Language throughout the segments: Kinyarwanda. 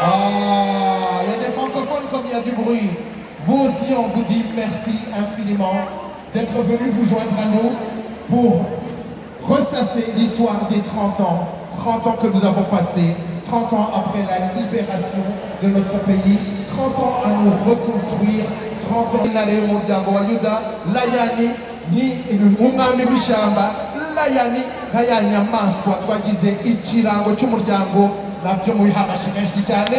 Ah, il y a des francophones comme il y a du bruit. Vous aussi, on vous dit merci infiniment d'être venus vous joindre à nous pour ressasser l'histoire des 30 ans. 30 ans que nous avons passés, 30 ans après la libération de notre pays, 30 ans à nous reconstruire, 30 ans layani ni umwami w'ishyamba layani nk'aya nyamaswa twagize ikirango cy'umuryango nabyo mu bihamashe menshi cyane.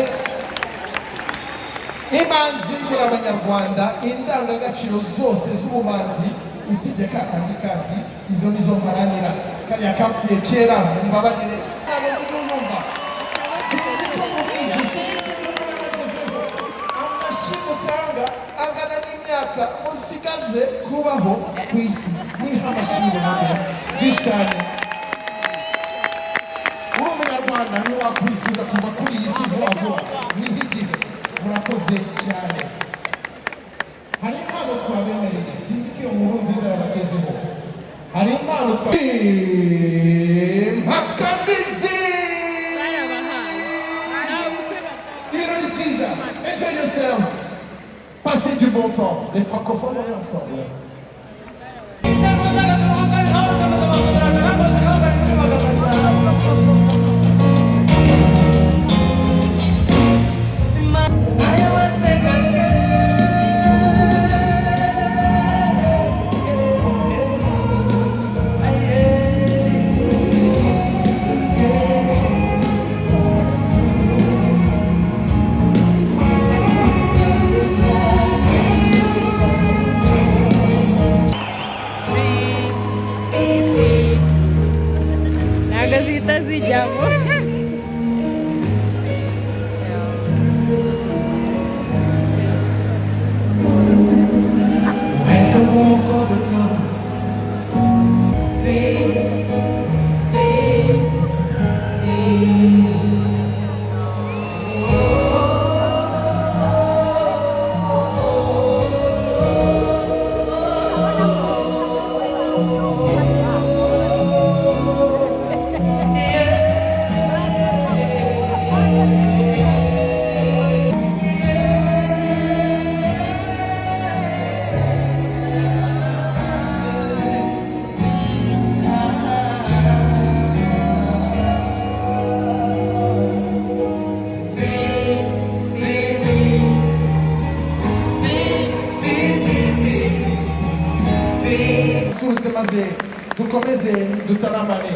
Imanzi muri abanyarwanda, indangagaciro zose z'ubumanzi usibye kakandi kandi izo nizo mparanira. Kariya kapfuye kera mumbabarire ntabwo ndi yumva sinzi ko mubizi amashyi mutanga angana n'imyaka musigaje kubaho ku isi. Mwiha amashyi hamwe byinshi cyane. Uri umunyarwanda ntiwakwifuza kuva kuri iyi si vuba vuba n'igihe. Murakoze cyane. Hari impano twabemereye sinzi ko iyo nkuru nziza yabagezeho. Hari impano mpakamizi ibirori byiza. Enjoy yourselves. Passez du bon temps. Des francophones on est ensemble. maze dukomeze dutaramane.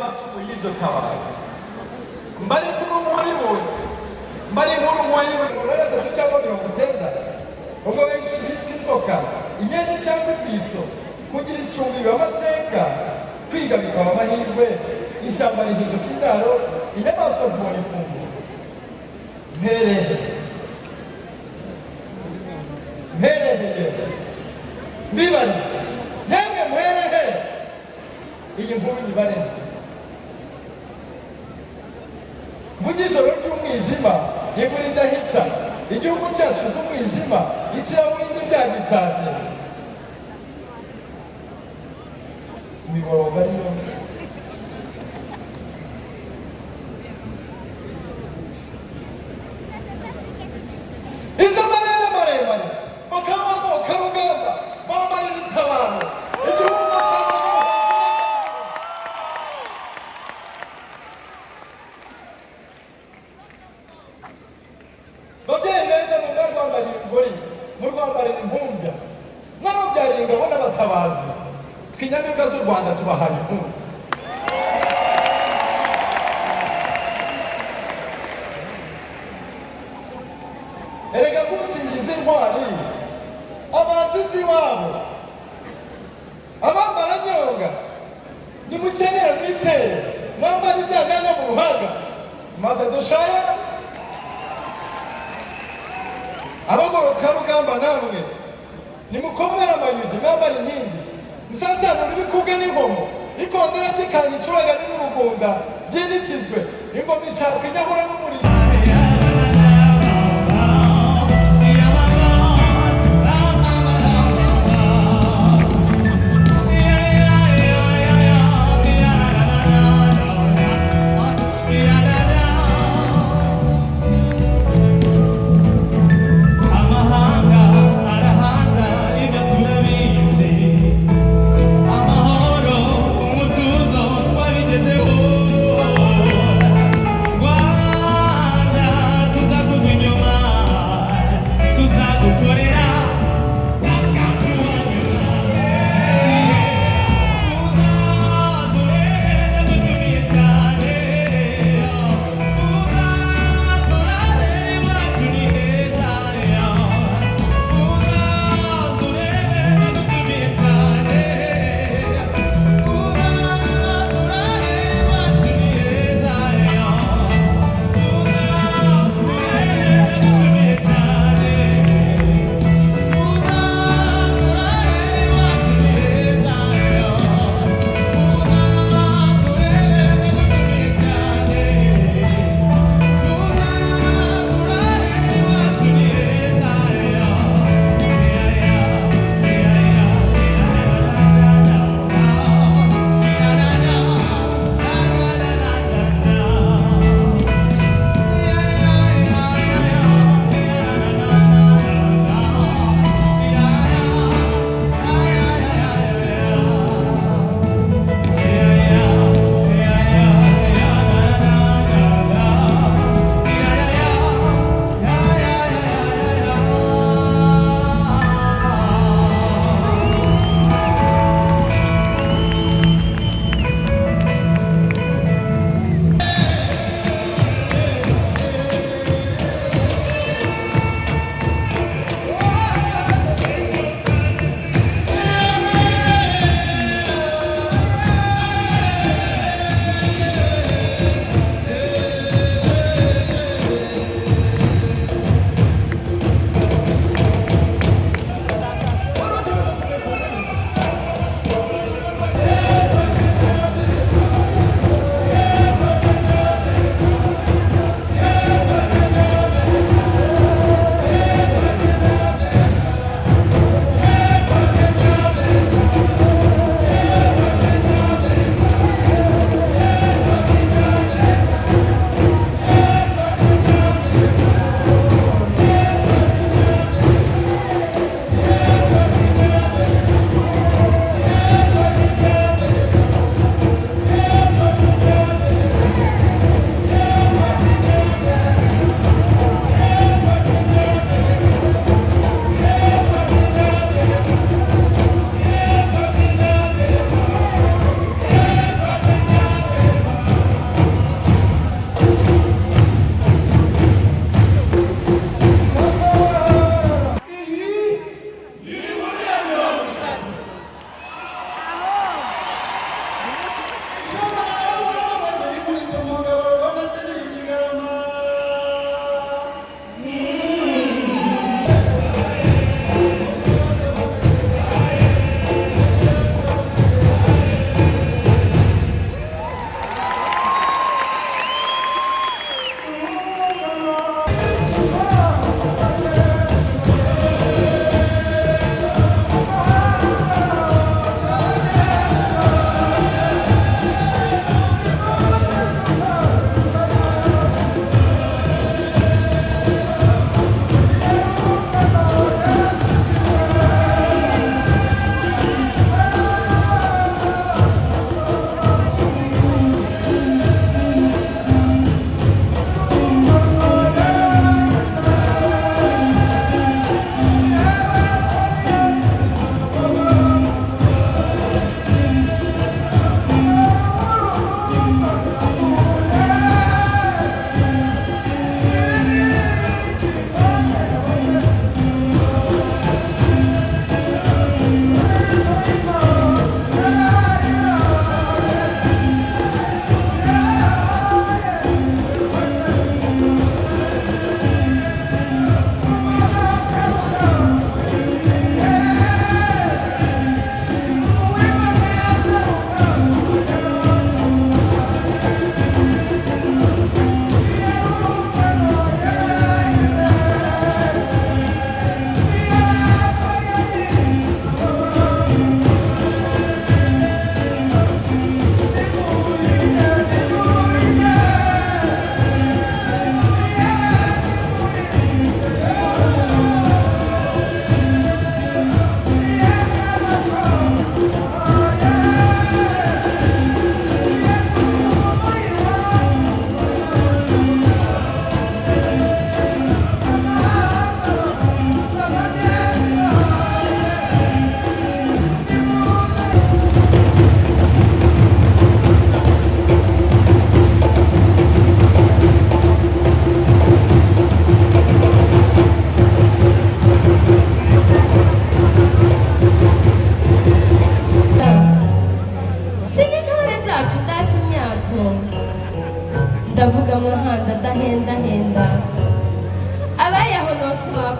n'amatungo y'iryo tabara. Mbari inkuru mwayibonye, mbari inkuru mwayibonye muri 3 cyangwa 90 ubwo benshi bishwe inzoka inyenzi cyangwa ibyitso kugira icumbi b'amateka kwiga bikaba amahirwe ishyamba rihinduka indaro inyamaswa zibona ifunguro. Mpereye mbibariza yemwe mpereye iyi nkuru nyibarene mvuga ijoro ry'umwijima imvura idahita igihugu cyacu z'umwijima ikiraburindi byagitaje imiborogo ari yose izo marere maremare bakaba boka rugamba bambaye n'itabaro igihugu cy'amahoro. Babyeyi beza mu rwambarira ingori mu rwambarira impumbya mwarubyariye ingabo n'abatabazi tw'inyamibwa z'u Rwanda tubahaye impundu. Erega gusingiza intwari abazizi wabo abambara nyonga nimukenera mwitere mwambara ibyagana mu ruhaga maze dushaya abagoroka rugamba namwe nimukomera amayugi mwambara inkingi musasanura ibikubwe n'inkomo ikondera ry'ikanga icuraga n'urugunda byindikizwe ingoma ishaka inyahura n'umuriro. Wow!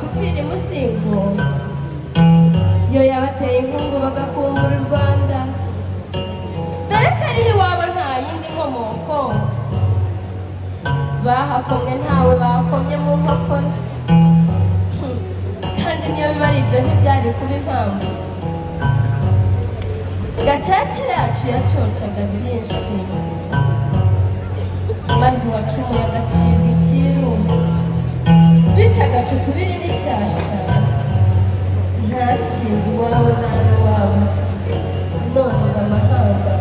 kupfira imusingo yo yabateye inkungu bagakumbura u Rwanda dore ko ari iwabo nta yindi nkomoko bahakomwe ntawe bakomye mu nkokora kandi niyo biba ari ibyo ntibyari kuba impamvu gacaca yacu yaconcaga byinshi maze uwacumuye agacibwa ikiru bityo agacukubiri n'icyasha ntacibwe iwabo nabi wabo none amahanga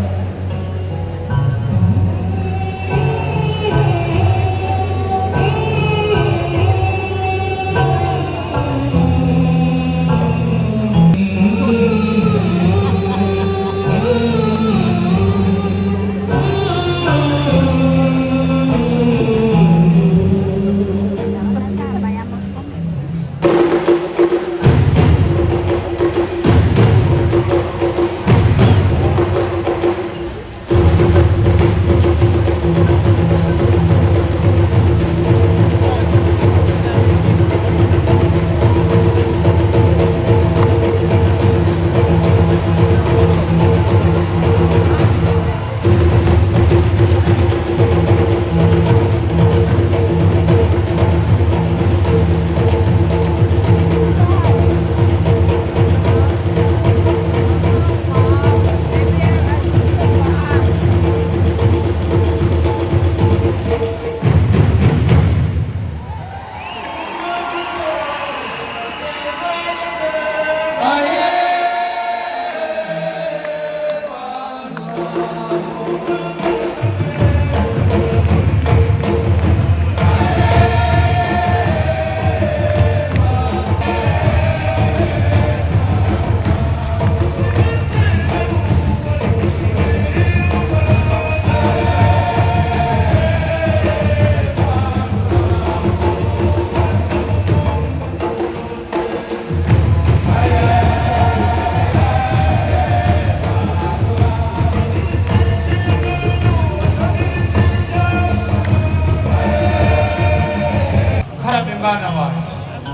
mwana wanjye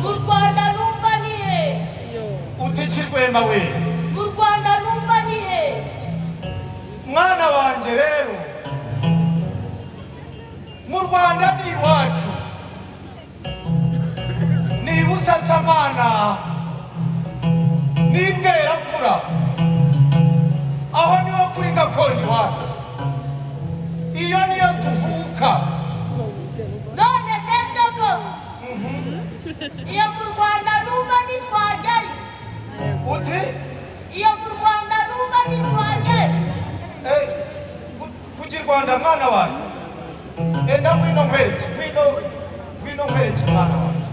u Rwanda numva ni he utikirwema we u Rwanda numva ni he mwana wanjye rero mu Rwanda ni iwacu ni Busasamana ni Bweramvura aho niho kuri gakondo iwacu iyo niyo tuvuka none se soko iyo mu Rwanda numva ntitwajyayo uti iyo mu Rwanda numva ntitwajyayo kugira Rwanda mwana wanjye enda ngwino nkwereke mwana wanjye